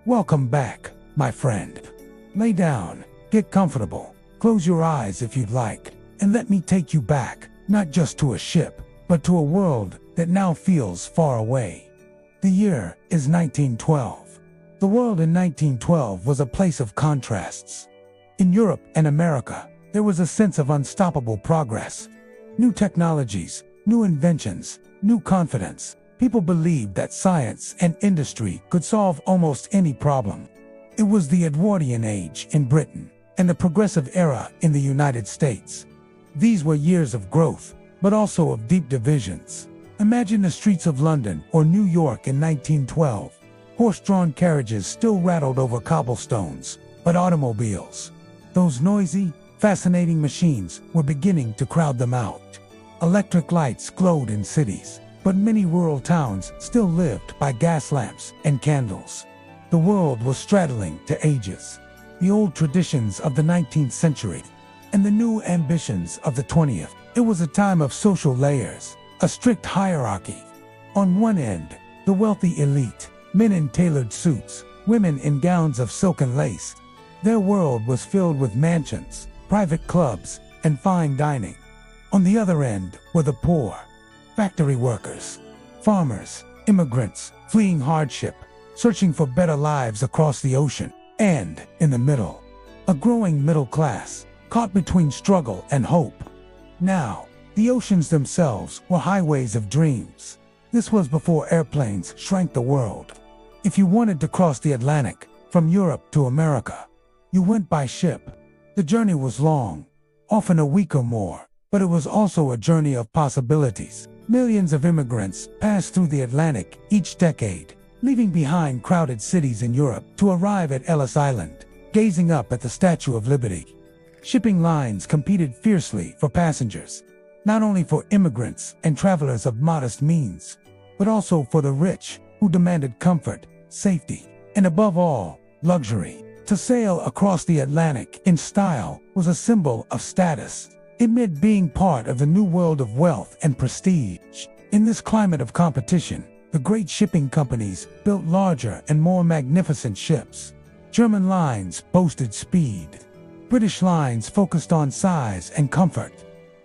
Welcome back, my friend. Lay down, get comfortable, close your eyes if you'd like, and let me take you back, not just to a ship, but to a world that now feels far away. The year is 1912. The world in 1912 was a place of contrasts. In Europe and America, there was a sense of unstoppable progress. New technologies, new inventions, new confidence. People believed that science and industry could solve almost any problem. It was the Edwardian age in Britain and the progressive era in the United States. These were years of growth, but also of deep divisions. Imagine the streets of London or New York in 1912. Horse-drawn carriages still rattled over cobblestones, but automobiles, those noisy, fascinating machines, were beginning to crowd them out. Electric lights glowed in cities, but many rural towns still lived by gas lamps and candles. The world was straddling to ages, the old traditions of the 19th century and the new ambitions of the 20th. It was a time of social layers, a strict hierarchy. On one end, the wealthy elite, men in tailored suits, women in gowns of silk and lace. Their world was filled with mansions, private clubs, and fine dining. On the other end were the poor, factory workers, farmers, immigrants, fleeing hardship, searching for better lives across the ocean. And, in the middle, a growing middle class, caught between struggle and hope. Now, the oceans themselves were highways of dreams. This was before airplanes shrank the world. If you wanted to cross the Atlantic, from Europe to America, you went by ship. The journey was long, often a week or more, but it was also a journey of possibilities. Millions of immigrants passed through the Atlantic each decade, leaving behind crowded cities in Europe to arrive at Ellis Island, gazing up at the Statue of Liberty. Shipping lines competed fiercely for passengers, not only for immigrants and travelers of modest means, but also for the rich, who demanded comfort, safety, and above all, luxury. To sail across the Atlantic in style was a symbol of status. It meant being part of the new world of wealth and prestige. In this climate of competition, the great shipping companies built larger and more magnificent ships. German lines boasted speed. British lines focused on size and comfort.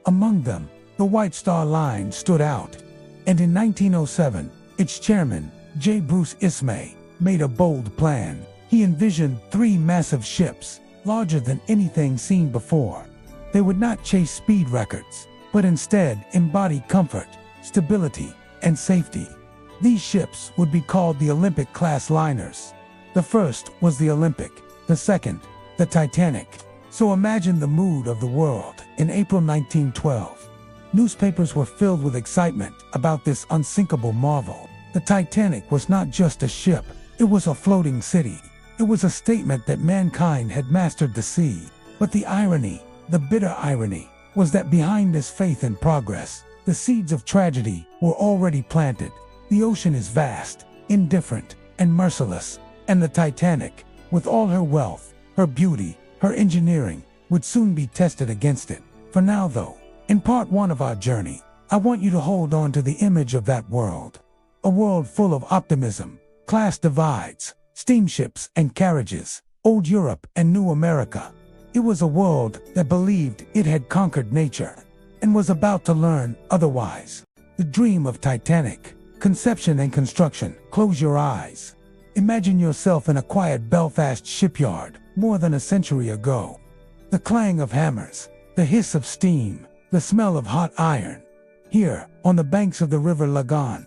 Among them, the White Star Line stood out. And in 1907, its chairman, J. Bruce Ismay, made a bold plan. He envisioned 3 massive ships, larger than anything seen before. They would not chase speed records, but instead embody comfort, stability, and safety. These ships would be called the Olympic-class liners. The first was the Olympic, the second, the Titanic. So imagine the mood of the world in April 1912. Newspapers were filled with excitement about this unsinkable marvel. The Titanic was not just a ship, it was a floating city. It was a statement that mankind had mastered the sea. But the irony, the bitter irony, was that behind this faith and progress, the seeds of tragedy were already planted. The ocean is vast, indifferent, and merciless, and the Titanic, with all her wealth, her beauty, her engineering, would soon be tested against it. For now though, in part 1 of our journey, I want you to hold on to the image of that world. A world full of optimism, class divides, steamships and carriages, old Europe and new America. It was a world that believed it had conquered nature and was about to learn otherwise. The dream of Titanic, conception and construction. Close your eyes. Imagine yourself in a quiet Belfast shipyard more than a century ago. The clang of hammers, the hiss of steam, the smell of hot iron. Here, on the banks of the River Lagan,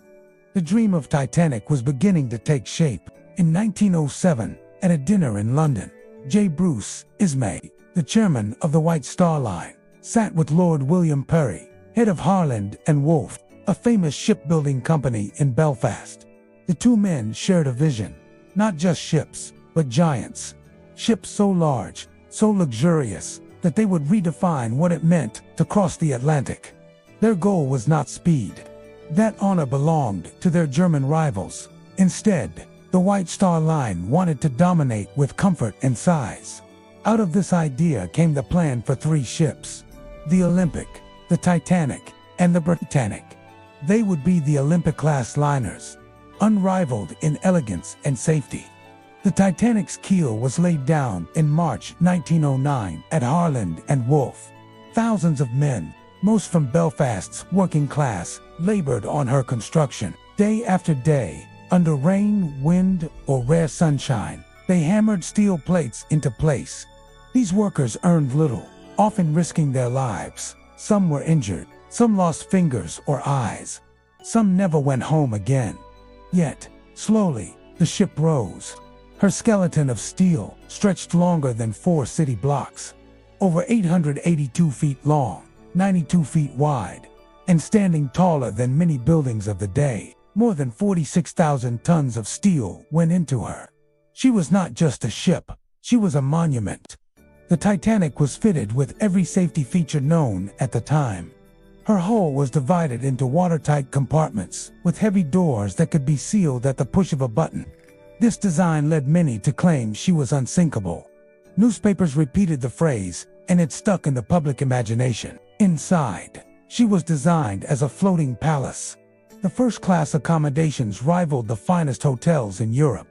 the dream of Titanic was beginning to take shape. In 1907, at a dinner in London, J. Bruce Ismay, the chairman of the White Star Line, sat with Lord William Perry, head of Harland and Wolff, a famous shipbuilding company in Belfast. The two men shared a vision, not just ships, but giants. Ships so large, so luxurious, that they would redefine what it meant to cross the Atlantic. Their goal was not speed. That honor belonged to their German rivals. Instead, the White Star Line wanted to dominate with comfort and size. Out of this idea came the plan for 3 ships: the Olympic, the Titanic, and the Britannic. They would be the Olympic-class liners, unrivaled in elegance and safety. The Titanic's keel was laid down in March 1909 at Harland and Wolff. Thousands of men, most from Belfast's working class, labored on her construction. Day after day, under rain, wind, or rare sunshine, they hammered steel plates into place. These workers earned little, often risking their lives. Some were injured, some lost fingers or eyes. Some never went home again. Yet, slowly, the ship rose. Her skeleton of steel stretched longer than 4 city blocks, over 882 feet long, 92 feet wide, and standing taller than many buildings of the day. More than 46,000 tons of steel went into her. She was not just a ship, she was a monument. The Titanic was fitted with every safety feature known at the time. Her hull was divided into watertight compartments with heavy doors that could be sealed at the push of a button. This design led many to claim she was unsinkable. Newspapers repeated the phrase, and it stuck in the public imagination. Inside, she was designed as a floating palace. The first-class accommodations rivaled the finest hotels in Europe.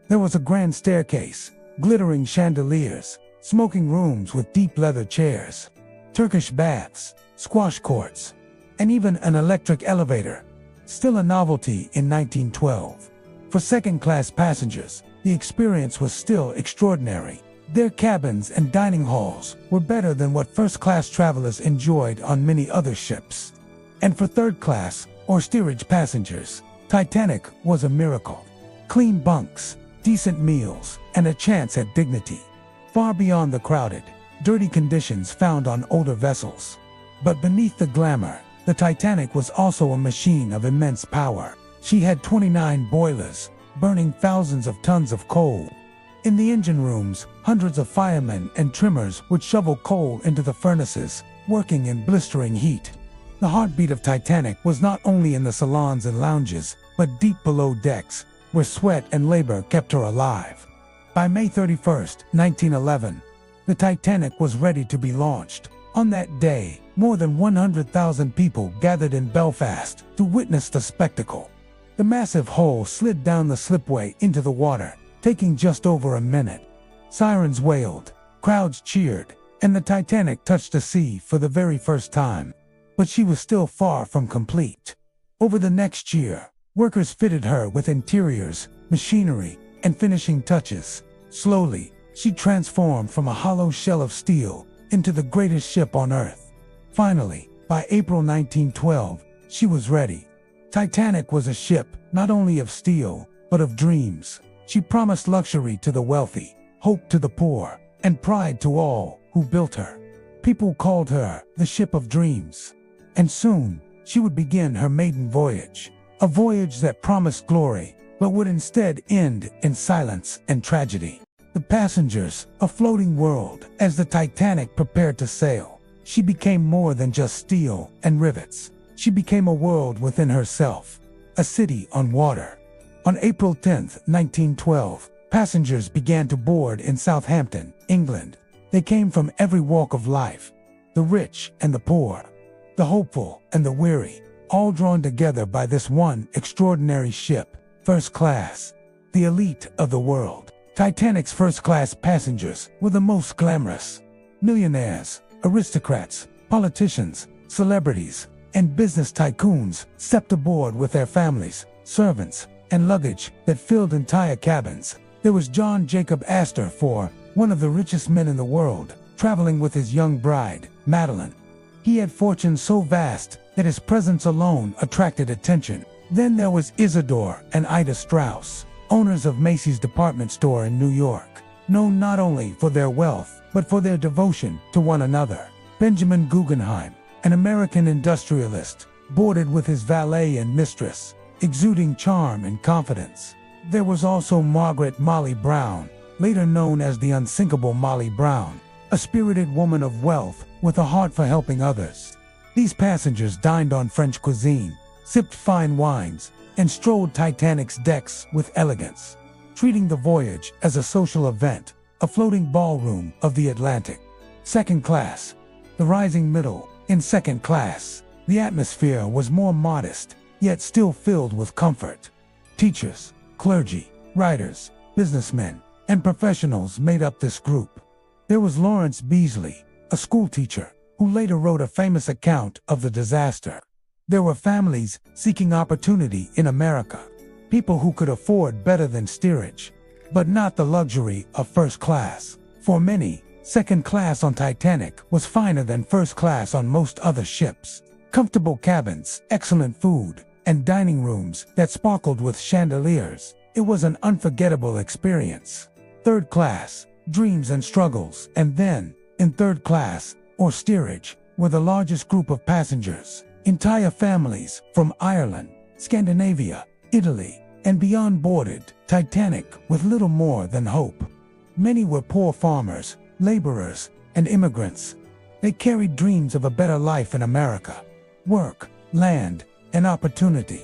There was a grand staircase, glittering chandeliers, smoking rooms with deep leather chairs, Turkish baths, squash courts, and even an electric elevator. Still a novelty in 1912. For second-class passengers, the experience was still extraordinary. Their cabins and dining halls were better than what first-class travelers enjoyed on many other ships. And for third-class or steerage passengers, Titanic was a miracle. Clean bunks, decent meals, and a chance at dignity. Far beyond the crowded, dirty conditions found on older vessels. But beneath the glamour, the Titanic was also a machine of immense power. She had 29 boilers, burning thousands of tons of coal. In the engine rooms, hundreds of firemen and trimmers would shovel coal into the furnaces, working in blistering heat. The heartbeat of Titanic was not only in the salons and lounges, but deep below decks, where sweat and labor kept her alive. By May 31, 1911, the Titanic was ready to be launched. On that day, more than 100,000 people gathered in Belfast to witness the spectacle. The massive hull slid down the slipway into the water, taking just over a minute. Sirens wailed, crowds cheered, and the Titanic touched the sea for the very first time. But she was still far from complete. Over the next year, workers fitted her with interiors, machinery, and finishing touches. Slowly, she transformed from a hollow shell of steel into the greatest ship on Earth. Finally, by April 1912, she was ready. Titanic was a ship not only of steel, but of dreams. She promised luxury to the wealthy, hope to the poor, and pride to all who built her. People called her the Ship of Dreams. And soon, she would begin her maiden voyage. A voyage that promised glory, but would instead end in silence and tragedy. The passengers, a floating world, as the Titanic prepared to sail. She became more than just steel and rivets. She became a world within herself, a city on water. On April 10, 1912, passengers began to board in Southampton, England. They came from every walk of life, the rich and the poor, the hopeful and the weary, all drawn together by this one extraordinary ship, first class, the elite of the world. Titanic's first-class passengers were the most glamorous. Millionaires, aristocrats, politicians, celebrities, and business tycoons stepped aboard with their families, servants, and luggage that filled entire cabins. There was John Jacob Astor, one of the richest men in the world, traveling with his young bride, Madeline. He had fortunes so vast that his presence alone attracted attention. Then there was Isidore and Ida Strauss, owners of Macy's department store in New York, known not only for their wealth, but for their devotion to one another. Benjamin Guggenheim, an American industrialist, boarded with his valet and mistress, exuding charm and confidence. There was also Margaret Molly Brown, later known as the unsinkable Molly Brown, a spirited woman of wealth with a heart for helping others. These passengers dined on French cuisine, sipped fine wines, and strolled Titanic's decks with elegance, treating the voyage as a social event, a floating ballroom of the Atlantic. Second class, the rising middle. In second class, the atmosphere was more modest, yet still filled with comfort. Teachers, clergy, writers, businessmen, and professionals made up this group. There was Lawrence Beasley, a schoolteacher, who later wrote a famous account of the disaster. There were families seeking opportunity in America, people who could afford better than steerage, but not the luxury of first class. For many, second class on Titanic was finer than first class on most other ships. Comfortable cabins, excellent food, and dining rooms that sparkled with chandeliers. It was an unforgettable experience. Third class, dreams and struggles, and then, in third class, or steerage, were the largest group of passengers. Entire families from Ireland, Scandinavia, Italy, and beyond boarded Titanic with little more than hope. Many were poor farmers, laborers, and immigrants. They carried dreams of a better life in America. Work, land, and opportunity.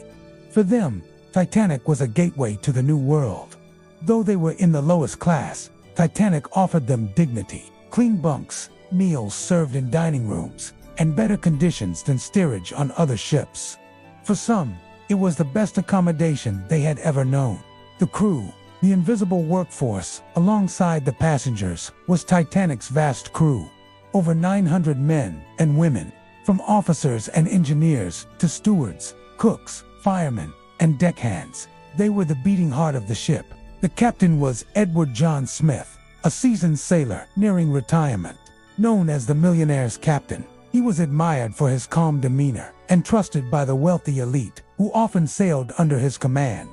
For them, Titanic was a gateway to the new world. Though they were in the lowest class, Titanic offered them dignity, clean bunks, meals served in dining rooms, and better conditions than steerage on other ships. For some, it was the best accommodation they had ever known. The crew, the invisible workforce, alongside the passengers, was Titanic's vast crew. Over 900 men and women, from officers and engineers to stewards, cooks, firemen, and deckhands. They were the beating heart of the ship. The captain was Edward John Smith, a seasoned sailor nearing retirement. Known as the millionaire's captain, he was admired for his calm demeanor and trusted by the wealthy elite, who often sailed under his command.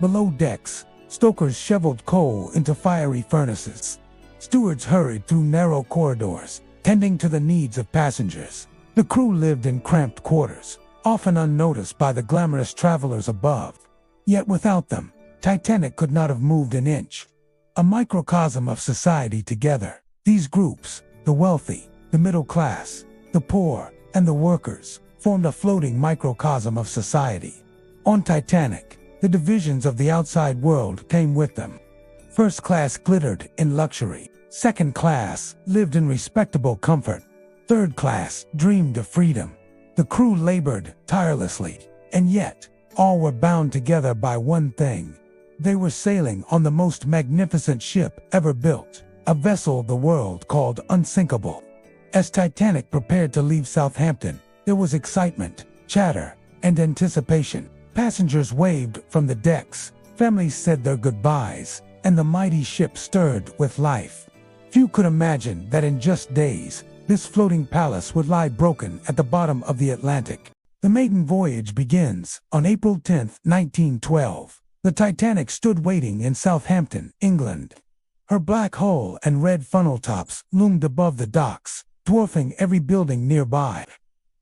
Below decks, stokers shoveled coal into fiery furnaces. Stewards hurried through narrow corridors, tending to the needs of passengers. The crew lived in cramped quarters, often unnoticed by the glamorous travelers above. Yet without them, Titanic could not have moved an inch. A microcosm of society together, these groups, the wealthy, the middle class, the poor, and the workers, formed a floating microcosm of society. On Titanic, the divisions of the outside world came with them. First class glittered in luxury. Second class lived in respectable comfort. Third class dreamed of freedom. The crew labored tirelessly, and yet, all were bound together by one thing. They were sailing on the most magnificent ship ever built, a vessel the world called unsinkable. As Titanic prepared to leave Southampton, there was excitement, chatter, and anticipation. Passengers waved from the decks, families said their goodbyes, and the mighty ship stirred with life. Few could imagine that in just days, this floating palace would lie broken at the bottom of the Atlantic. The maiden voyage begins on April 10, 1912. The Titanic stood waiting in Southampton, England. Her black hull and red funnel tops loomed above the docks, dwarfing every building nearby.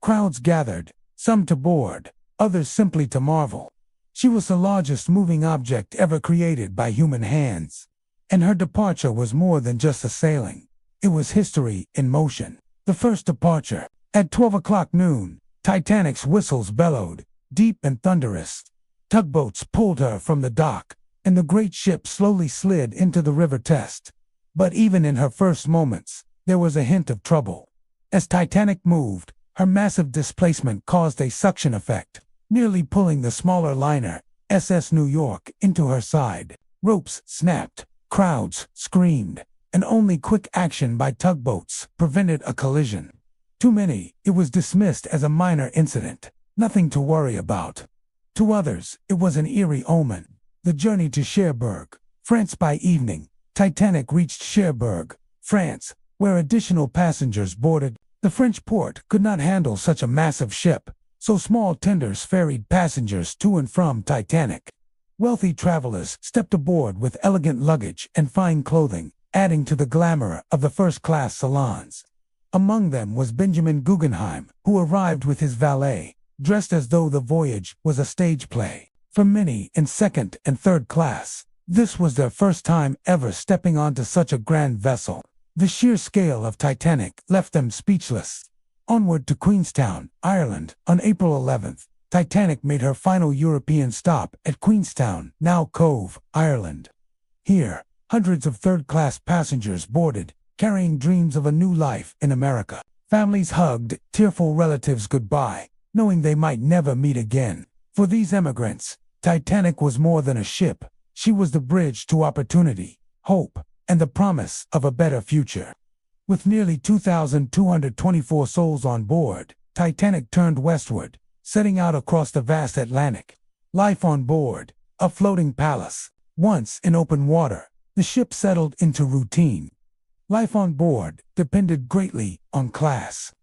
Crowds gathered, some to board, others simply to marvel. She was the largest moving object ever created by human hands. And her departure was more than just a sailing. It was history in motion. The first departure. At 12 o'clock noon, Titanic's whistles bellowed, deep and thunderous. Tugboats pulled her from the dock, and the great ship slowly slid into the river Test. But even in her first moments, there was a hint of trouble. As Titanic moved, her massive displacement caused a suction effect, nearly pulling the smaller liner, SS New York, into her side. Ropes snapped, crowds screamed, and only quick action by tugboats prevented a collision. To many, it was dismissed as a minor incident, nothing to worry about. To others, it was an eerie omen. The journey to Cherbourg, France. By evening, Titanic reached Cherbourg, France, where additional passengers boarded. The French port could not handle such a massive ship, so small tenders ferried passengers to and from Titanic. Wealthy travelers stepped aboard with elegant luggage and fine clothing, adding to the glamour of the first-class salons. Among them was Benjamin Guggenheim, who arrived with his valet, dressed as though the voyage was a stage play. For many in second and third class, this was their first time ever stepping onto such a grand vessel. The sheer scale of Titanic left them speechless. Onward to Queenstown, Ireland, on April 11th, Titanic made her final European stop at Queenstown, now Cove, Ireland. Here, hundreds of third-class passengers boarded, carrying dreams of a new life in America. Families hugged tearful relatives goodbye, knowing they might never meet again. For these emigrants, Titanic was more than a ship. She was the bridge to opportunity, hope, and the promise of a better future. With nearly 2,224 souls on board, Titanic turned westward, setting out across the vast Atlantic. Life on board, a floating palace. Once in open water, the ship settled into routine. Life on board depended greatly on class.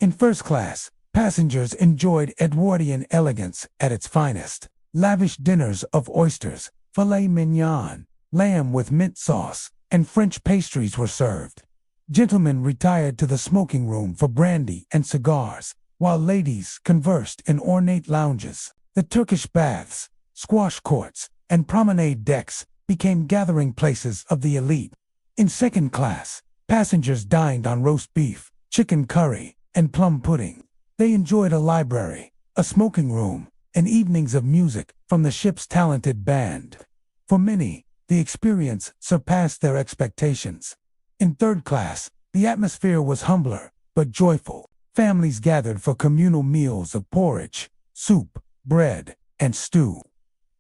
In first class, passengers enjoyed Edwardian elegance at its finest. Lavish dinners of oysters, filet mignon, lamb with mint sauce, and French pastries were served. Gentlemen retired to the smoking room for brandy and cigars, while ladies conversed in ornate lounges. The Turkish baths, squash courts, and promenade decks became gathering places of the elite. In second class, passengers dined on roast beef, chicken curry, and plum pudding. They enjoyed a library, a smoking room, and evenings of music from the ship's talented band. For many, the experience surpassed their expectations. In third class, the atmosphere was humbler, but joyful. Families gathered for communal meals of porridge, soup, bread, and stew.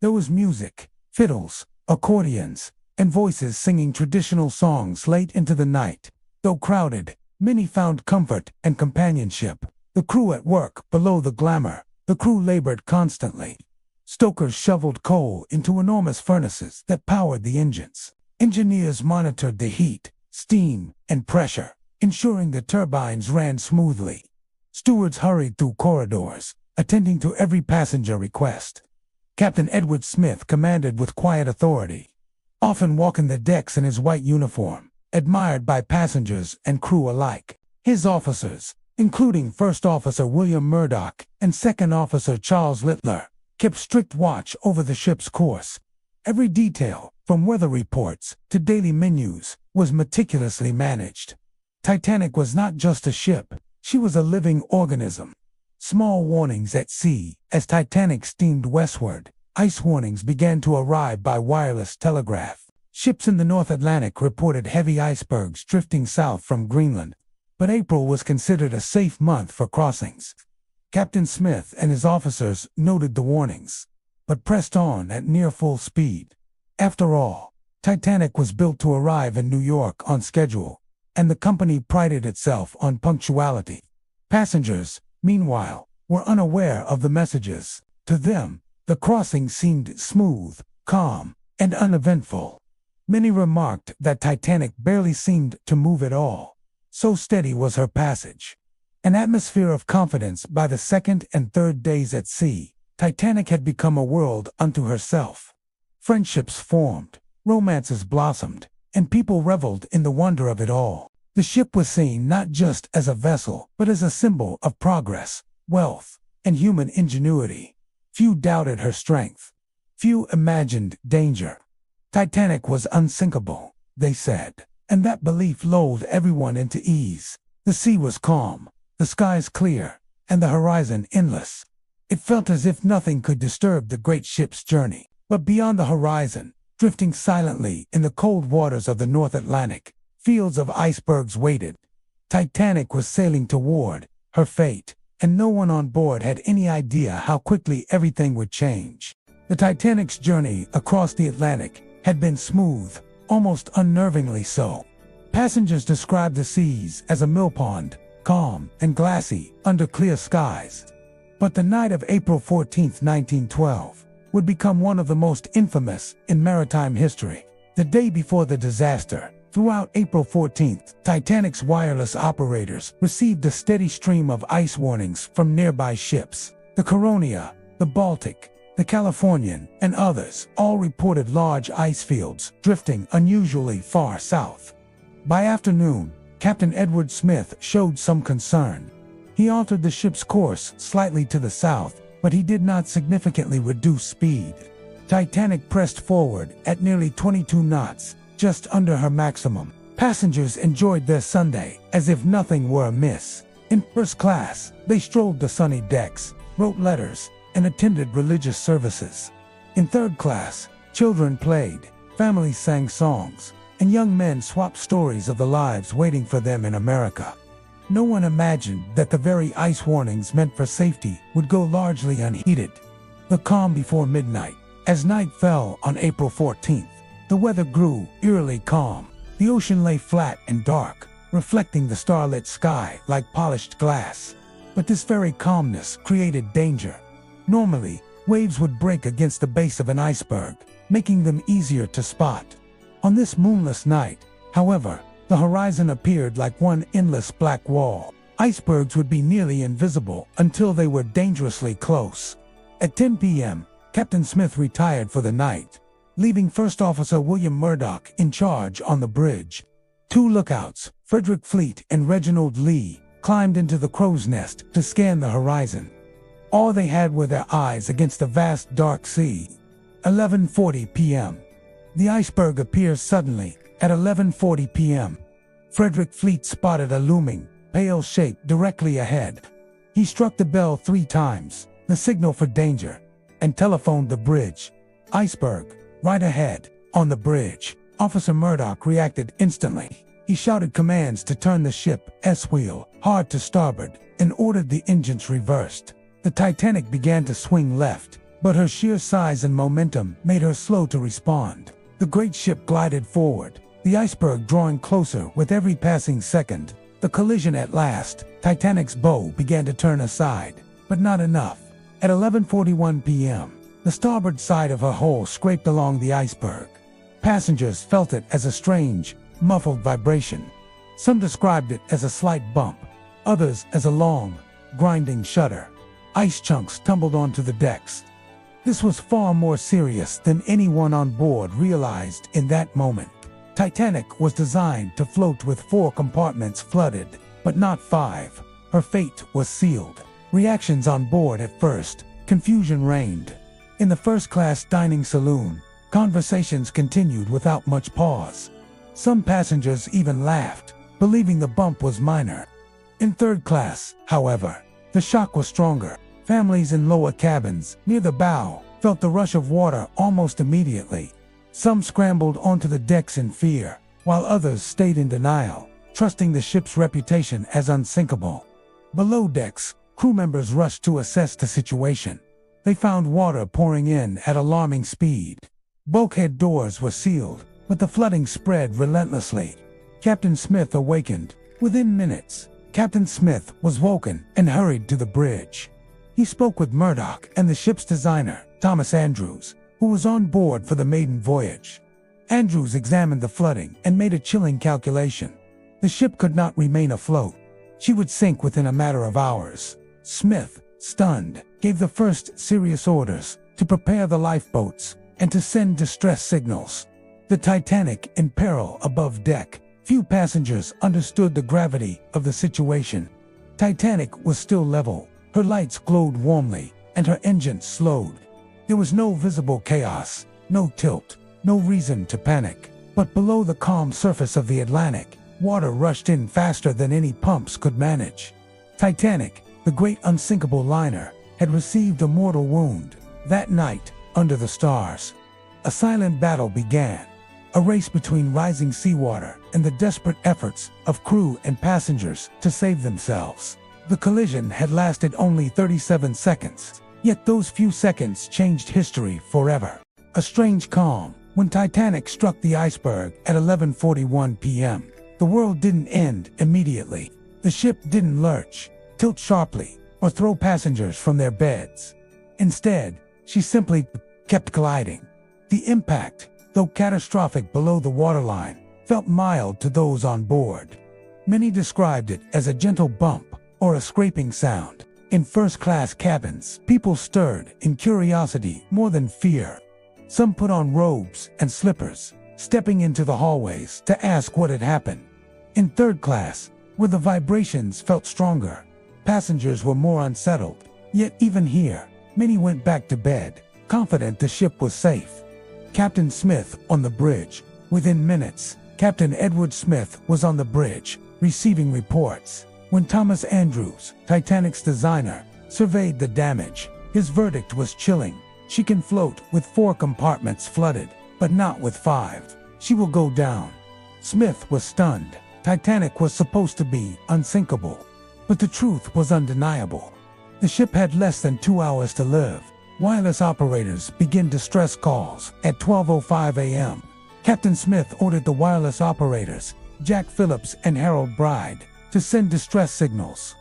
There was music, fiddles, accordions, and voices singing traditional songs late into the night. Though crowded, many found comfort and companionship. The crew at work below the glamour. The crew labored constantly. Stokers shoveled coal into enormous furnaces that powered the engines. Engineers monitored the heat, steam, and pressure, ensuring the turbines ran smoothly. Stewards hurried through corridors, attending to every passenger request. Captain Edward Smith commanded with quiet authority, often walking the decks in his white uniform, admired by passengers and crew alike. His officers, including First Officer William Murdoch and Second Officer Charles Littler, kept strict watch over the ship's course. Every detail, from weather reports to daily menus, was meticulously managed. Titanic was not just a ship, she was a living organism. Small warnings at sea. As Titanic steamed westward, ice warnings began to arrive by wireless telegraph. Ships in the North Atlantic reported heavy icebergs drifting south from Greenland, but April was considered a safe month for crossings. Captain Smith and his officers noted the warnings, but pressed on at near full speed. After all, Titanic was built to arrive in New York on schedule, and the company prided itself on punctuality. Passengers, meanwhile, were unaware of the messages. To them, the crossing seemed smooth, calm, and uneventful. Many remarked that Titanic barely seemed to move at all. So steady was her passage. An atmosphere of confidence. By the second and third days at sea, Titanic had become a world unto herself. Friendships formed, romances blossomed, and people reveled in the wonder of it all. The ship was seen not just as a vessel, but as a symbol of progress, wealth, and human ingenuity. Few doubted her strength. Few imagined danger. Titanic was unsinkable, they said, and that belief lulled everyone into ease. The sea was calm, the skies clear, and the horizon endless. It felt as if nothing could disturb the great ship's journey. But beyond the horizon, drifting silently in the cold waters of the North Atlantic, fields of icebergs waited. Titanic was sailing toward her fate, and no one on board had any idea how quickly everything would change. The Titanic's journey across the Atlantic had been smooth, almost unnervingly so. Passengers described the seas as a millpond, calm and glassy under clear skies. But the night of April 14, 1912, would become one of the most infamous in maritime history. The day before the disaster, throughout April 14th, Titanic's wireless operators received a steady stream of ice warnings from nearby ships. The Coronia, the Baltic, the Californian, and others all reported large ice fields drifting unusually far south. By afternoon, Captain Edward Smith showed some concern. He altered the ship's course slightly to the south, but he did not significantly reduce speed. Titanic pressed forward at nearly 22 knots, just under her maximum. Passengers enjoyed their Sunday as if nothing were amiss. In first class, they strolled the sunny decks, wrote letters, and attended religious services. In third class, children played, families sang songs, and young men swapped stories of the lives waiting for them in America. No one imagined that the very ice warnings meant for safety would go largely unheeded. The calm before midnight, As night fell on April 14th, the weather grew eerily calm. The ocean lay flat and dark, reflecting the starlit sky like polished glass. But this very calmness created danger. Normally, waves would break against the base of an iceberg, making them easier to spot. On this moonless night, however, the horizon appeared like one endless black wall. Icebergs would be nearly invisible until they were dangerously close. At 10 p.m., Captain Smith retired for the night, leaving First Officer William Murdoch in charge on the bridge. Two lookouts, Frederick Fleet and Reginald Lee, climbed into the crow's nest to scan the horizon. All they had were their eyes against the vast dark sea. 11:40 p.m. The iceberg appears suddenly at 11:40 p.m. Frederick Fleet spotted a looming, pale shape directly ahead. He struck the bell 3 times, the signal for danger, and telephoned the bridge. Iceberg, right ahead, on the bridge. Officer Murdoch reacted instantly. He shouted commands to turn the ship's wheel hard to starboard and ordered the engines reversed. The Titanic began to swing left, but her sheer size and momentum made her slow to respond. The great ship glided forward, the iceberg drawing closer with every passing second. The collision at last, Titanic's bow began to turn aside, but not enough. At 11:41 p.m., the starboard side of her hull scraped along the iceberg. Passengers felt it as a strange, muffled vibration. Some described it as a slight bump, others as a long, grinding shudder. Ice chunks tumbled onto the decks. This was far more serious than anyone on board realized in that moment. Titanic was designed to float with 4 compartments flooded, but not 5. Her fate was sealed. Reactions on board at first, confusion reigned. In the first-class dining saloon, conversations continued without much pause. Some passengers even laughed, believing the bump was minor. In third class, however, the shock was stronger. Families in lower cabins, near the bow, felt the rush of water almost immediately. Some scrambled onto the decks in fear, while others stayed in denial, trusting the ship's reputation as unsinkable. Below decks, crew members rushed to assess the situation. They found water pouring in at alarming speed. Bulkhead doors were sealed, but the flooding spread relentlessly. Captain Smith awakened. Within minutes, Captain Smith was woken and hurried to the bridge. He spoke with Murdoch and the ship's designer, Thomas Andrews, who was on board for the maiden voyage. Andrews examined the flooding and made a chilling calculation. The ship could not remain afloat. She would sink within a matter of hours. Smith, stunned, gave the first serious orders to prepare the lifeboats and to send distress signals. The Titanic in peril above deck. Few passengers understood the gravity of the situation. Titanic was still level. Her lights glowed warmly, and her engines slowed. There was no visible chaos, no tilt, no reason to panic. But below the calm surface of the Atlantic, water rushed in faster than any pumps could manage. Titanic, the great unsinkable liner, had received a mortal wound. That night, under the stars, a silent battle began. A race between rising seawater and the desperate efforts of crew and passengers to save themselves. The collision had lasted only 37 seconds, yet those few seconds changed history forever. A strange calm when Titanic struck the iceberg at 11:41 p.m. The world didn't end immediately. The ship didn't lurch, tilt sharply, or throw passengers from their beds. Instead, she simply kept gliding. The impact, though catastrophic below the waterline, felt mild to those on board. Many described it as a gentle bump or a scraping sound. In first-class cabins, people stirred in curiosity more than fear. Some put on robes and slippers, stepping into the hallways to ask what had happened. In third class, where the vibrations felt stronger, passengers were more unsettled. Yet even here, many went back to bed, confident the ship was safe. Captain Smith on the bridge. Within minutes, Captain Edward Smith was on the bridge, receiving reports. When Thomas Andrews, Titanic's designer, surveyed the damage, his verdict was chilling. She can float with 4 compartments flooded, but not with 5. She will go down. Smith was stunned. Titanic was supposed to be unsinkable. But the truth was undeniable. The ship had less than 2 hours to live. Wireless operators begin distress calls at 12:05 a.m. Captain Smith ordered the wireless operators, Jack Phillips and Harold Bride, to send distress signals.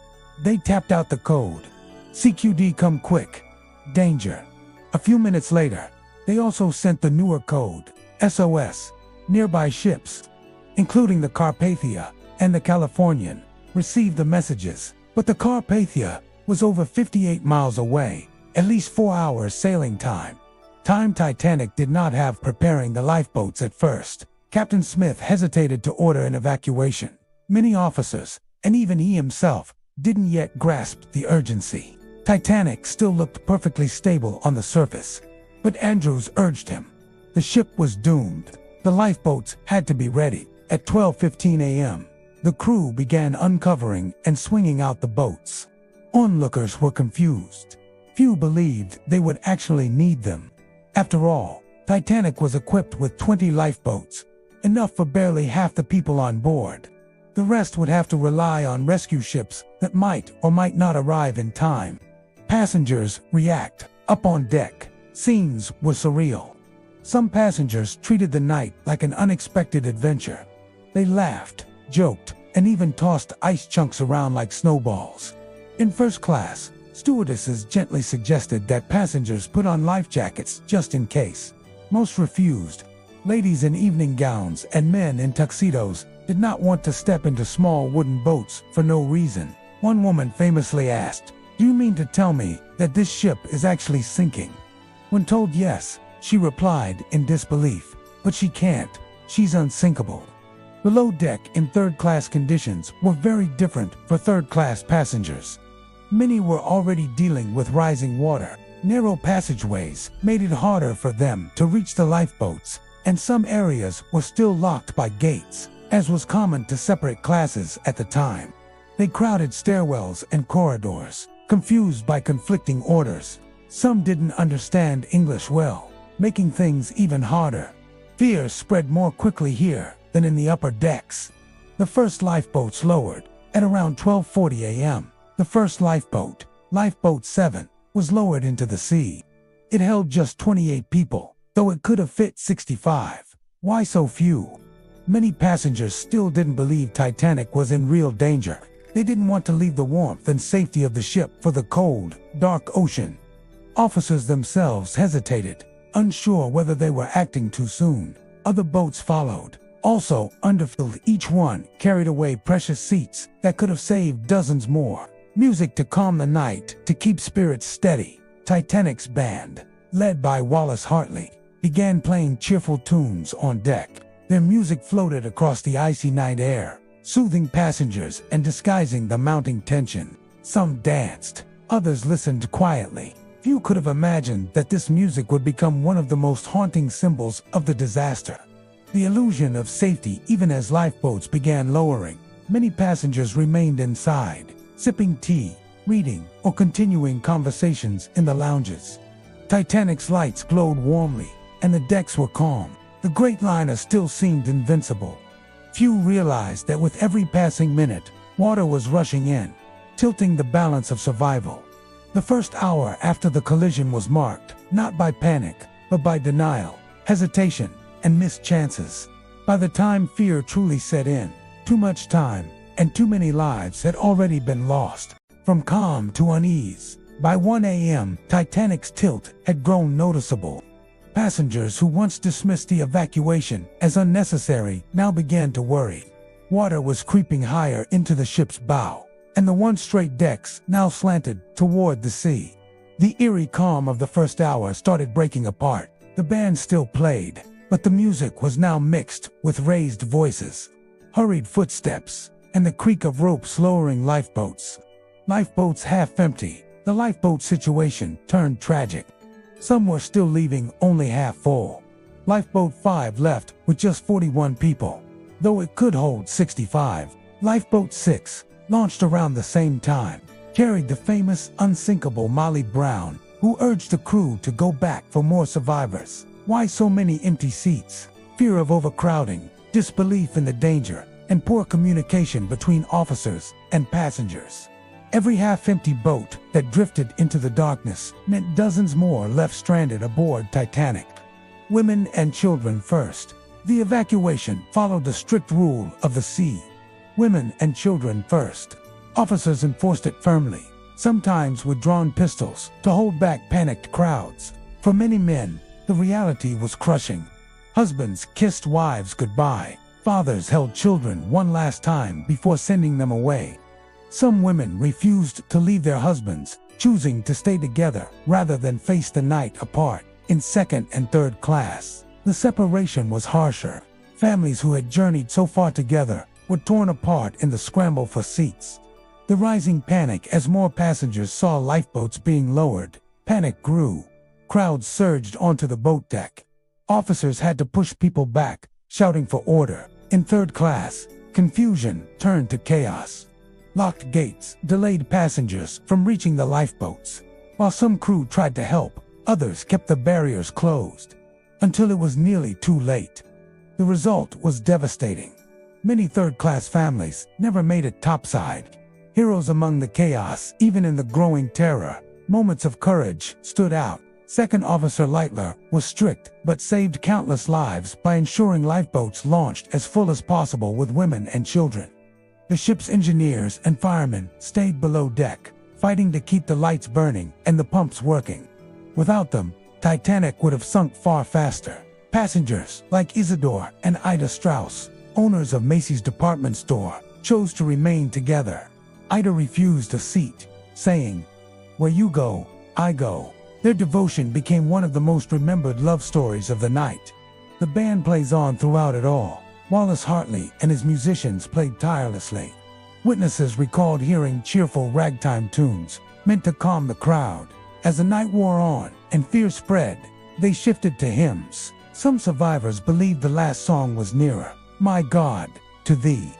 They tapped out the code. CQD come quick. Danger. A few minutes later, they also sent the newer code, SOS. Nearby ships, including the Carpathia and the Californian, received the messages, but the Carpathia was over 58 miles away, at least 4 hours sailing time. Titanic did not have preparing the lifeboats at first. Captain Smith hesitated to order an evacuation. Many officers, and even he himself, didn't yet grasp the urgency. Titanic still looked perfectly stable on the surface, but Andrews urged him. The ship was doomed. The lifeboats had to be ready. At 12:15 a.m., the crew began uncovering and swinging out the boats. Onlookers were confused. Few believed they would actually need them. After all, Titanic was equipped with 20 lifeboats, enough for barely half the people on board. The rest would have to rely on rescue ships that might or might not arrive in time. Passengers react. Up on deck, scenes were surreal. Some passengers treated the night like an unexpected adventure. They laughed, joked, and even tossed ice chunks around like snowballs. In first class, stewardesses gently suggested that passengers put on life jackets just in case. Most refused. Ladies in evening gowns and men in tuxedos did not want to step into small wooden boats for no reason. One woman famously asked, "Do you mean to tell me that this ship is actually sinking?" When told yes, she replied in disbelief, "But she can't. She's unsinkable." Below deck in third-class conditions were very different for third-class passengers. Many were already dealing with rising water. Narrow passageways made it harder for them to reach the lifeboats, and some areas were still locked by gates, as was common to separate classes at the time. They crowded stairwells and corridors, confused by conflicting orders. Some didn't understand English well, making things even harder. Fear spread more quickly here than in the upper decks. The first lifeboats lowered at around 12:40 a.m. The first lifeboat, Lifeboat 7, was lowered into the sea. It held just 28 people, though it could have fit 65. Why so few? Many passengers still didn't believe Titanic was in real danger. They didn't want to leave the warmth and safety of the ship for the cold, dark ocean. Officers themselves hesitated, unsure whether they were acting too soon. Other boats followed, also underfilled. Each one carried away precious seats that could have saved dozens more. Music to calm the night, to keep spirits steady. Titanic's band, led by Wallace Hartley, began playing cheerful tunes on deck. Their music floated across the icy night air, soothing passengers and disguising the mounting tension. Some danced, others listened quietly. Few could have imagined that this music would become one of the most haunting symbols of the disaster. The illusion of safety even as lifeboats began lowering. Many passengers remained inside, sipping tea, reading, or continuing conversations in the lounges. Titanic's lights glowed warmly, and the decks were calm. The great liner still seemed invincible. Few realized that with every passing minute, water was rushing in, tilting the balance of survival. The first hour after the collision was marked, not by panic, but by denial, hesitation, and missed chances. By the time fear truly set in, too much time and too many lives had already been lost. From calm to unease, by 1 a.m., Titanic's tilt had grown noticeable. Passengers who once dismissed the evacuation as unnecessary now began to worry. Water was creeping higher into the ship's bow, and the one-straight decks now slanted toward the sea. The eerie calm of the first hour started breaking apart. The band still played, but the music was now mixed with raised voices, hurried footsteps, and the creak of ropes lowering lifeboats. Lifeboats half empty, the lifeboat situation turned tragic. Some were still leaving only half full. Lifeboat 5 left with just 41 people, though it could hold 65. Lifeboat 6, launched around the same time, carried the famous unsinkable Molly Brown, who urged the crew to go back for more survivors. Why so many empty seats? Fear of overcrowding, disbelief in the danger, and poor communication between officers and passengers. Every half-empty boat that drifted into the darkness meant dozens more left stranded aboard Titanic. Women and children first. The evacuation followed the strict rule of the sea. Women and children first. Officers enforced it firmly, sometimes with drawn pistols to hold back panicked crowds. For many men, the reality was crushing. Husbands kissed wives goodbye. Fathers held children one last time before sending them away. Some women refused to leave their husbands, choosing to stay together rather than face the night apart in second and third class. The separation was harsher. Families who had journeyed so far together were torn apart in the scramble for seats. The rising panic as more passengers saw lifeboats being lowered. Panic grew. Crowds surged onto the boat deck. Officers had to push people back, shouting for order. In third class, confusion turned to chaos. Locked gates delayed passengers from reaching the lifeboats. While some crew tried to help, others kept the barriers closed. Until it was nearly too late. The result was devastating. Many third-class families never made it topside. Heroes among the chaos, even in the growing terror. Moments of courage stood out. Second Officer Lightler was strict, but saved countless lives by ensuring lifeboats launched as full as possible with women and children. The ship's engineers and firemen stayed below deck, fighting to keep the lights burning and the pumps working. Without them, Titanic would have sunk far faster. Passengers like Isidore and Ida Strauss, owners of Macy's department store, chose to remain together. Ida refused a seat, saying, "Where you go, I go." Their devotion became one of the most remembered love stories of the night. The band plays on throughout it all. Wallace Hartley and his musicians played tirelessly. Witnesses recalled hearing cheerful ragtime tunes, meant to calm the crowd. As the night wore on and fear spread, they shifted to hymns. Some survivors believed the last song was nearer, "My God, to Thee."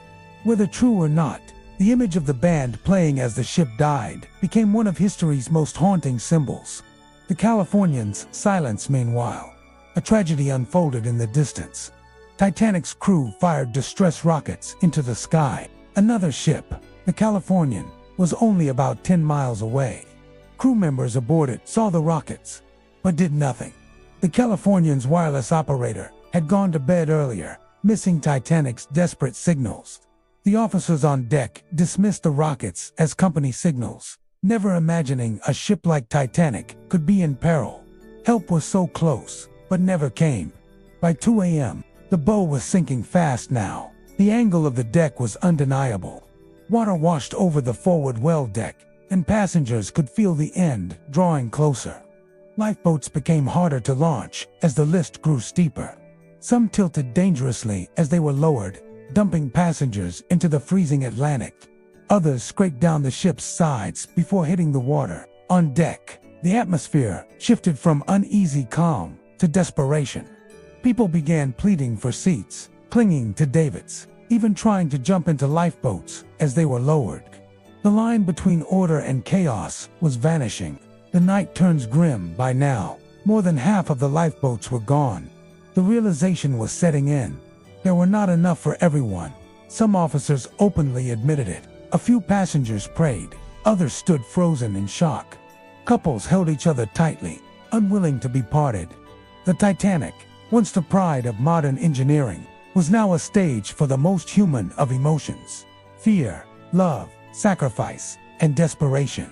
Whether true or not, the image of the band playing as the ship died became one of history's most haunting symbols. The Californians' silence meanwhile. A tragedy unfolded in the distance. Titanic's crew fired distress rockets into the sky. Another ship, the Californian, was only about 10 miles away. Crew members aboard it saw the rockets, but did nothing. The Californian's wireless operator had gone to bed earlier, missing Titanic's desperate signals. The officers on deck dismissed the rockets as company signals, never imagining a ship like Titanic could be in peril. Help was so close, but never came. By 2 a.m., the bow was sinking fast now. The angle of the deck was undeniable. Water washed over the forward well deck, and passengers could feel the end drawing closer. Lifeboats became harder to launch as the list grew steeper. Some tilted dangerously as they were lowered, dumping passengers into the freezing Atlantic. Others scraped down the ship's sides before hitting the water. On deck, the atmosphere shifted from uneasy calm to desperation. People began pleading for seats, clinging to davits, even trying to jump into lifeboats as they were lowered. The line between order and chaos was vanishing. The night turns grim by now. More than half of the lifeboats were gone. The realization was setting in. There were not enough for everyone. Some officers openly admitted it. A few passengers prayed. Others stood frozen in shock. Couples held each other tightly, unwilling to be parted. The Titanic, once the pride of modern engineering, was now a stage for the most human of emotions: fear, love, sacrifice, and desperation.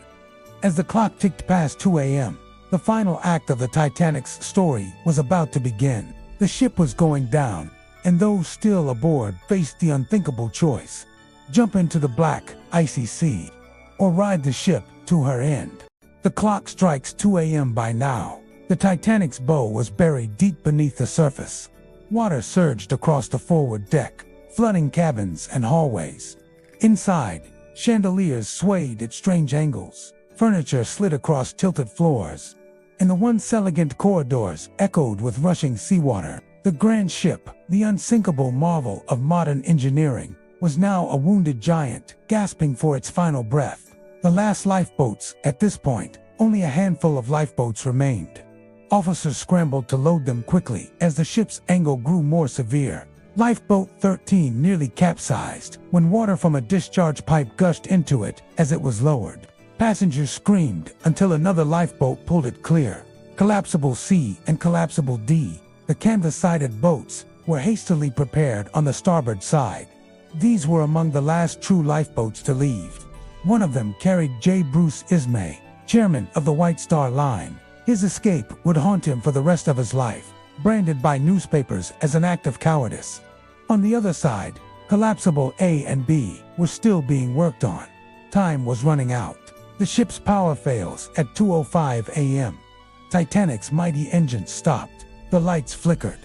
As the clock ticked past 2 a.m., the final act of the Titanic's story was about to begin. The ship was going down, and those still aboard faced the unthinkable choice: jump into the black, icy sea, or ride the ship to her end. The clock strikes 2 a.m. by now. The Titanic's bow was buried deep beneath the surface. Water surged across the forward deck, flooding cabins and hallways. Inside, chandeliers swayed at strange angles. Furniture slid across tilted floors, and the once elegant corridors echoed with rushing seawater. The grand ship, the unsinkable marvel of modern engineering, was now a wounded giant, gasping for its final breath. The last lifeboats, at this point, only a handful of lifeboats remained. Officers scrambled to load them quickly as the ship's angle grew more severe. Lifeboat 13 nearly capsized when water from a discharge pipe gushed into it as it was lowered. Passengers screamed until another lifeboat pulled it clear. Collapsible C and Collapsible D, the canvas-sided boats, were hastily prepared on the starboard side. These were among the last true lifeboats to leave. One of them carried J. Bruce Ismay, chairman of the White Star Line. His escape would haunt him for the rest of his life, branded by newspapers as an act of cowardice. On the other side, Collapsible A and B were still being worked on. Time was running out. The ship's power fails at 2:05 a.m. Titanic's mighty engines stopped. The lights flickered.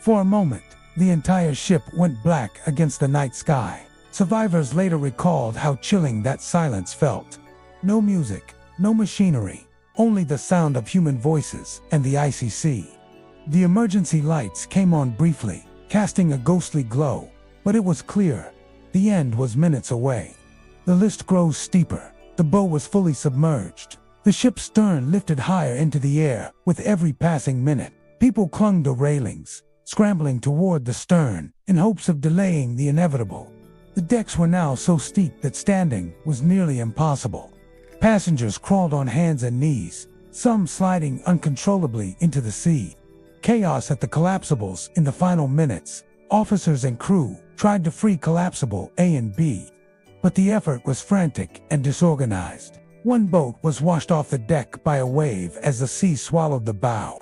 For a moment, the entire ship went black against the night sky. Survivors later recalled how chilling that silence felt. No music, no machinery, only the sound of human voices and the icy sea. The emergency lights came on briefly, casting a ghostly glow, but it was clear. The end was minutes away. The list grows steeper. The bow was fully submerged. The ship's stern lifted higher into the air with every passing minute. People clung to railings, scrambling toward the stern in hopes of delaying the inevitable. The decks were now so steep that standing was nearly impossible. Passengers crawled on hands and knees, some sliding uncontrollably into the sea. Chaos at the collapsibles in the final minutes. Officers and crew tried to free Collapsible A and B, but the effort was frantic and disorganized. One boat was washed off the deck by a wave as the sea swallowed the bow.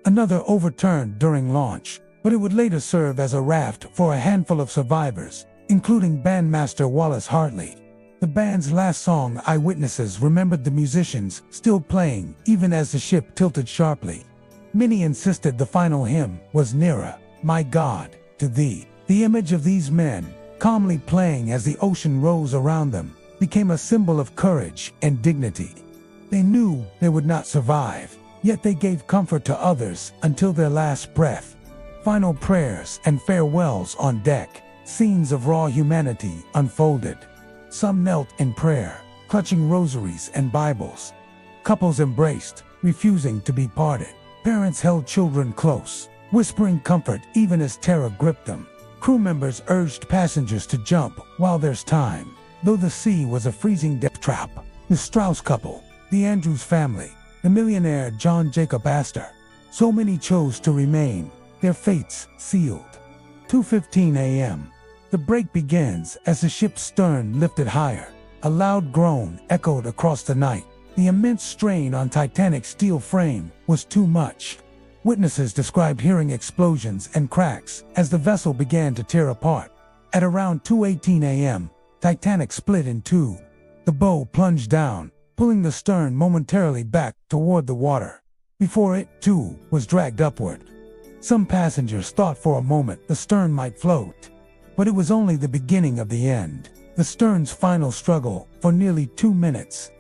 Another overturned during launch, but it would later serve as a raft for a handful of survivors, including bandmaster Wallace Hartley. The band's last song, Eyewitnesses, remembered the musicians still playing even as the ship tilted sharply. Many insisted the final hymn was Nearer, My God, to Thee. The image of these men, calmly playing as the ocean rose around them, became a symbol of courage and dignity. They knew they would not survive, yet they gave comfort to others until their last breath. Final prayers and farewells on deck, scenes of raw humanity unfolded. Some knelt in prayer, clutching rosaries and Bibles. Couples embraced, refusing to be parted. Parents held children close, whispering comfort even as terror gripped them. Crew members urged passengers to jump while there's time. Though the sea was a freezing death trap, the Strauss couple, the Andrews family, the millionaire John Jacob Astor, so many chose to remain, their fates sealed. 2:15 a.m. The break begins as the ship's stern lifted higher. A loud groan echoed across the night. The immense strain on Titanic's steel frame was too much. Witnesses described hearing explosions and cracks as the vessel began to tear apart. At around 2:18 a.m., Titanic split in two. The bow plunged down, pulling the stern momentarily back toward the water. Before it, too, was dragged upward. Some passengers thought for a moment the stern might float. But it was only the beginning of the end. The stern's final struggle for nearly 2 minutes.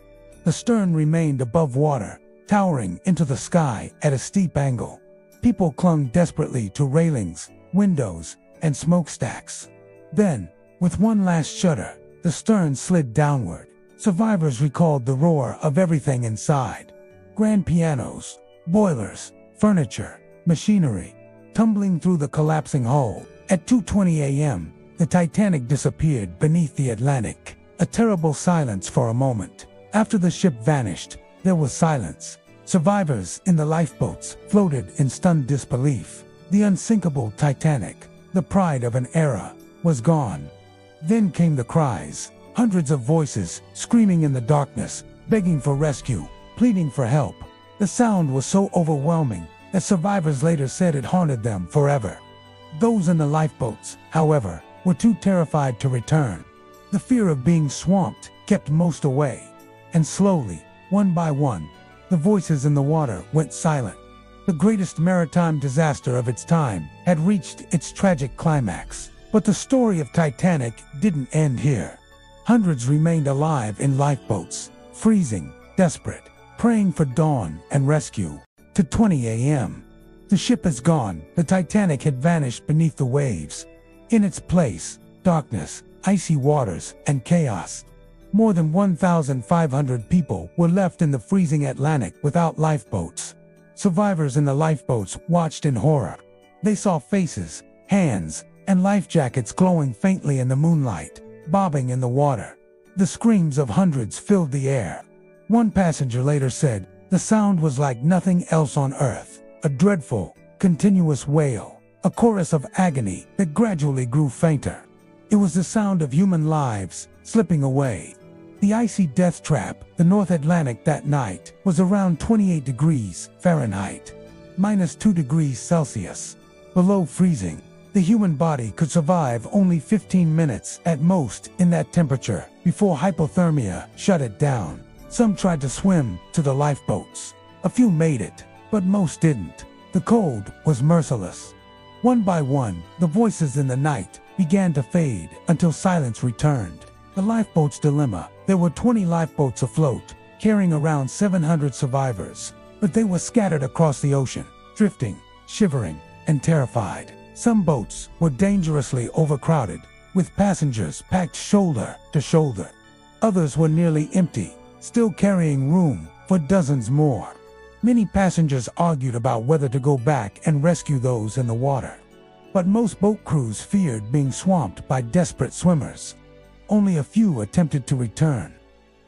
The stern remained above water, towering into the sky at a steep angle. People clung desperately to railings, windows, and smokestacks. Then, with one last shudder, the stern slid downward. Survivors recalled the roar of everything inside. Grand pianos, boilers, furniture, machinery, tumbling through the collapsing hull. At 2:20 a.m., the Titanic disappeared beneath the Atlantic. A terrible silence for a moment. After the ship vanished, there was silence. Survivors in the lifeboats floated in stunned disbelief. The unsinkable Titanic, the pride of an era, was gone. Then came the cries, hundreds of voices screaming in the darkness, begging for rescue, pleading for help. The sound was so overwhelming that survivors later said it haunted them forever. Those in the lifeboats, however, were too terrified to return. The fear of being swamped kept most away. And slowly, one by one, the voices in the water went silent. The greatest maritime disaster of its time had reached its tragic climax. But the story of Titanic didn't end here. Hundreds remained alive in lifeboats, freezing, desperate, praying for dawn and rescue. 2:20 a.m. The ship is gone. The Titanic had vanished beneath the waves. In its place, darkness, icy waters, and chaos. More than 1,500 people were left in the freezing Atlantic without lifeboats. Survivors in the lifeboats watched in horror. They saw faces, hands, and life jackets glowing faintly in the moonlight, bobbing in the water. The screams of hundreds filled the air. One passenger later said, "The sound was like nothing else on earth, a dreadful, continuous wail, a chorus of agony that gradually grew fainter. It was the sound of human lives slipping away." The icy death trap, the North Atlantic that night, was around 28 degrees Fahrenheit, -2 degrees Celsius, below freezing. The human body could survive only 15 minutes at most in that temperature before hypothermia shut it down. Some tried to swim to the lifeboats. A few made it, but most didn't. The cold was merciless. One by one, the voices in the night began to fade until silence returned. The lifeboat's dilemma. There were 20 lifeboats afloat, carrying around 700 survivors, but they were scattered across the ocean, drifting, shivering, and terrified. Some boats were dangerously overcrowded, with passengers packed shoulder to shoulder. Others were nearly empty, still carrying room for dozens more. Many passengers argued about whether to go back and rescue those in the water. But most boat crews feared being swamped by desperate swimmers. Only a few attempted to return.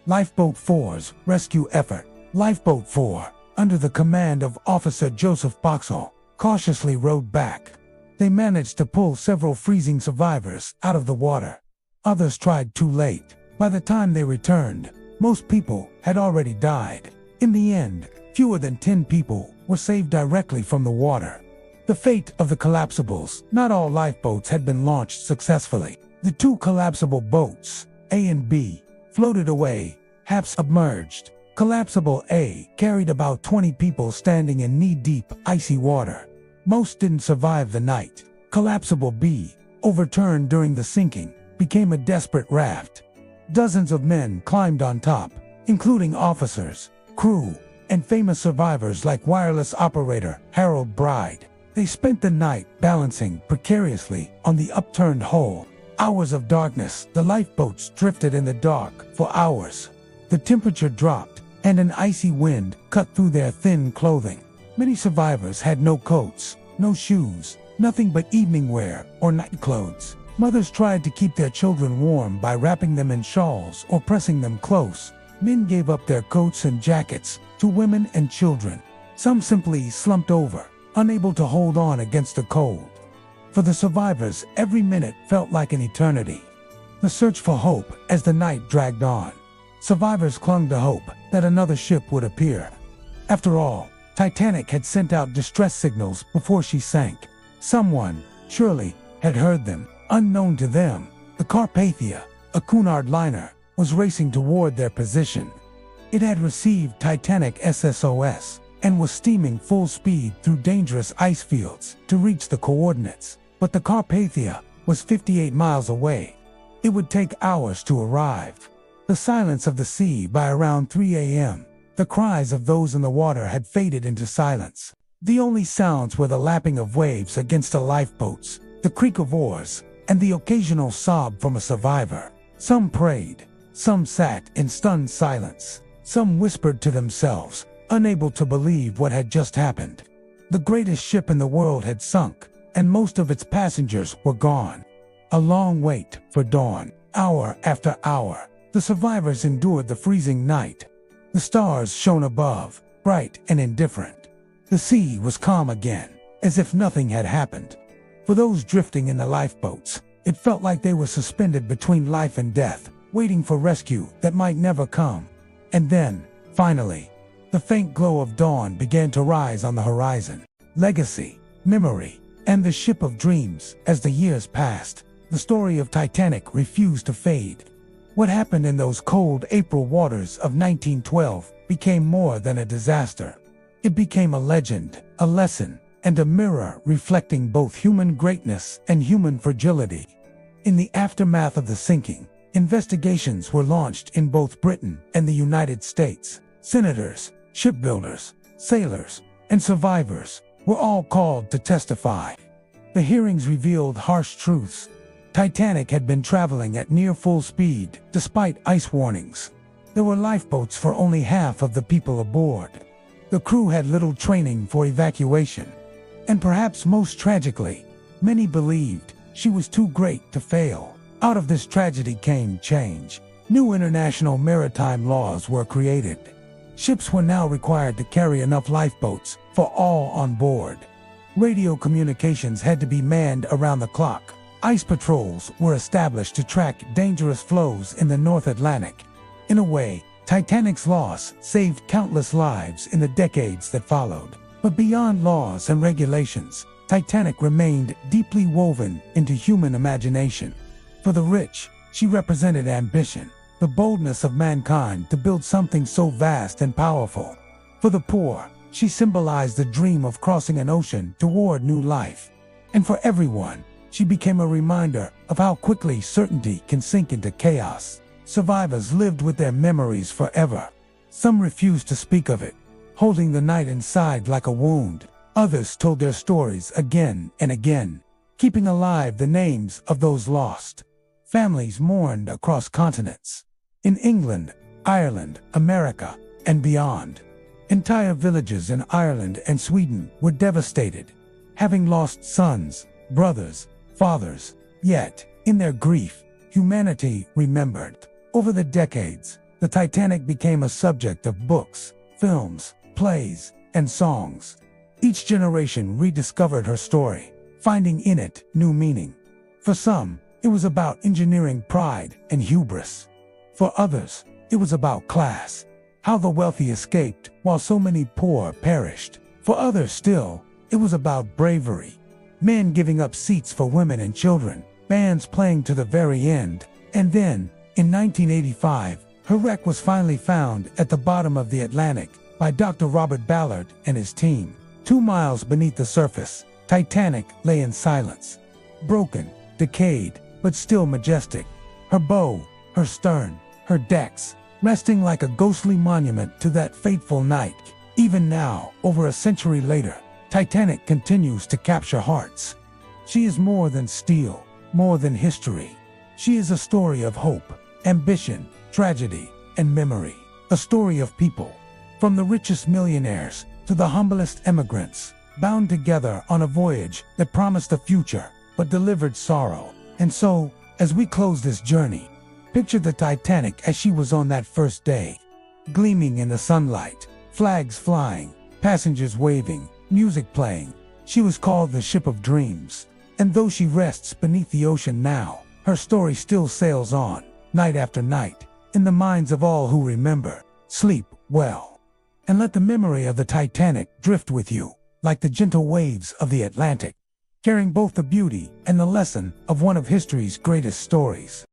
Lifeboat 4's rescue effort. Lifeboat 4, under the command of Officer Joseph Boxall, cautiously rowed back. They managed to pull several freezing survivors out of the water. Others tried too late. By the time they returned, most people had already died. In the end, fewer than 10 people were saved directly from the water. The fate of the collapsibles. Not all lifeboats had been launched successfully. The two collapsible boats, A and B, floated away, half submerged. Collapsible A carried about 20 people standing in knee-deep, icy water. Most didn't survive the night. Collapsible B, overturned during the sinking, became a desperate raft. Dozens of men climbed on top, including officers, crew, and famous survivors like wireless operator Harold Bride. They spent the night balancing precariously on the upturned hull. Hours of darkness. The lifeboats drifted in the dark for hours. The temperature dropped, and an icy wind cut through their thin clothing. Many survivors had no coats, no shoes, nothing but evening wear or night clothes. Mothers tried to keep their children warm by wrapping them in shawls or pressing them close. Men gave up their coats and jackets to women and children. Some simply slumped over, unable to hold on against the cold. For the survivors, every minute felt like an eternity. The search for hope as the night dragged on. Survivors clung to hope that another ship would appear. After all, Titanic had sent out distress signals before she sank. Someone, surely, had heard them. Unknown to them, the Carpathia, a Cunard liner, was racing toward their position. It had received Titanic SSOS and was steaming full speed through dangerous ice fields to reach the coordinates. But the Carpathia was 58 miles away. It would take hours to arrive. The silence of the sea by around 3 a.m. The cries of those in the water had faded into silence. The only sounds were the lapping of waves against the lifeboats, the creak of oars, and the occasional sob from a survivor. Some prayed, some sat in stunned silence, some whispered to themselves, unable to believe what had just happened. The greatest ship in the world had sunk, and most of its passengers were gone. A long wait for dawn. Hour after hour, the survivors endured the freezing night. The stars shone above, bright and indifferent. The sea was calm again, as if nothing had happened. For those drifting in the lifeboats, it felt like they were suspended between life and death, waiting for rescue that might never come. And then, finally, the faint glow of dawn began to rise on the horizon. Legacy, memory, and the ship of dreams. As the years passed, the story of Titanic refused to fade. What happened in those cold April waters of 1912 became more than a disaster. It became a legend, a lesson, and a mirror reflecting both human greatness and human fragility. In the aftermath of the sinking, investigations were launched in both Britain and the United States. Senators, shipbuilders, sailors, and survivors were all called to testify. The hearings revealed harsh truths. Titanic had been traveling at near full speed, despite ice warnings. There were lifeboats for only half of the people aboard. The crew had little training for evacuation. And perhaps most tragically, many believed She was too great to fail. Out of this tragedy came change. New international maritime laws were created. Ships were now required to carry enough lifeboats for all on board. Radio communications had to be manned around the clock. Ice patrols were established to track dangerous flows in the North Atlantic. In a way, Titanic's loss saved countless lives in the decades that followed. But beyond laws and regulations, Titanic remained deeply woven into human imagination. For the rich, she represented ambition, the boldness of mankind to build something so vast and powerful. For the poor, she symbolized the dream of crossing an ocean toward new life. And for everyone, she became a reminder of how quickly certainty can sink into chaos. Survivors lived with their memories forever. Some refused to speak of it, holding the night inside like a wound. Others told their stories again and again, keeping alive the names of those lost. Families mourned across continents. In England, Ireland, America, and beyond. Entire villages in Ireland and Sweden were devastated, having lost sons, brothers, fathers. Yet, in their grief, humanity remembered. Over the decades, the Titanic became a subject of books, films, plays, and songs. Each generation rediscovered her story, finding in it new meaning. For some, it was about engineering pride and hubris. For others, it was about class, how the wealthy escaped while so many poor perished. For others still, it was about bravery, men giving up seats for women and children, bands playing to the very end. And then, in 1985, her wreck was finally found at the bottom of the Atlantic by Dr. Robert Ballard and his team. 2 miles beneath the surface, Titanic lay in silence, broken, decayed, but still majestic. Her bow, her stern, her decks, resting like a ghostly monument to that fateful night. Even now, over a century later, Titanic continues to capture hearts. She is more than steel, more than history. She is a story of hope, ambition, tragedy, and memory. A story of people, from the richest millionaires to the humblest immigrants, bound together on a voyage that promised a future but delivered sorrow. And so, as we close this journey, picture the Titanic as she was on that first day, gleaming in the sunlight, flags flying, passengers waving, music playing. She was called the Ship of Dreams. And though she rests beneath the ocean now, her story still sails on, night after night, in the minds of all who remember. Sleep well, and let the memory of the Titanic drift with you, like the gentle waves of the Atlantic, carrying both the beauty and the lesson of one of history's greatest stories.